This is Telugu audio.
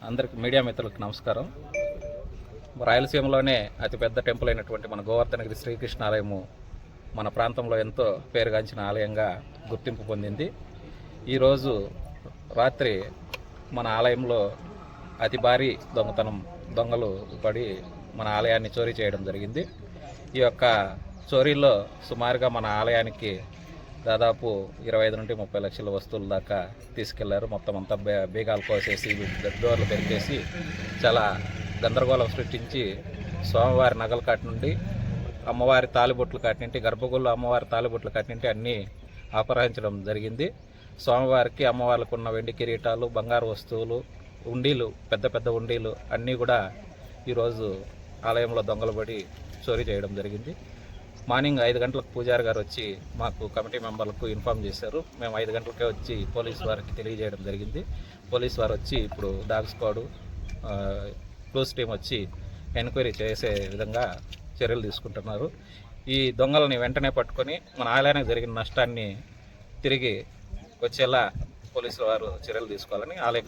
అందరికి మీడియా మిత్రులకు నమస్కారం. రాయలసీమలోనే అతిపెద్ద టెంపుల్ అయినటువంటి మన గోవర్ధనగిరి శ్రీకృష్ణ ఆలయము మన ప్రాంతంలో ఎంతో పేరుగాంచిన ఆలయంగా గుర్తింపు పొందింది. ఈరోజు రాత్రి మన ఆలయంలో అతి భారీ దొంగలు పడి మన ఆలయాన్ని చోరీ చేయడం జరిగింది. ఈ యొక్క చోరీలో సుమారుగా మన ఆలయానికి దాదాపు 25 నుండి 30 లక్షల వస్తువుల దాకా తీసుకెళ్లారు. మొత్తం అంతా బీగాలు కోసేసి డోర్లు పెరికేసి చాలా గందరగోళం సృష్టించి స్వామివారి నగల కాటి నుండి అమ్మవారి తాలిబొట్లు కాటినింటి గర్భగుళ్ళు అమ్మవారి తాలిబొట్లు కాటినింటి అన్నీ అపహరించడం జరిగింది. స్వామివారికి అమ్మవారికి ఉన్న వెండి కిరీటాలు, బంగారు వస్తువులు, ఉండీలు, పెద్ద పెద్ద ఉండీలు అన్నీ కూడా ఈరోజు ఆలయంలో దొంగలు పడి చోరీ చేయడం జరిగింది. మార్నింగ్ 5 గంటలకు పూజారి గారు వచ్చి మాకు కమిటీ మెంబర్లకు ఇన్ఫామ్ చేశారు. మేము 5 గంటలకే వచ్చి పోలీసు వారికి తెలియజేయడం జరిగింది. పోలీసు వారు వచ్చి ఇప్పుడు డాగ్ స్క్వాడ్, క్లూస్ టీం వచ్చి ఎంక్వైరీ చేసే విధంగా చర్యలు తీసుకుంటున్నారు. ఈ దొంగలని వెంటనే పట్టుకొని మన ఆలయానికి జరిగిన నష్టాన్ని తిరిగి వచ్చేలా పోలీసుల వారు చర్యలు తీసుకోవాలని ఆలయ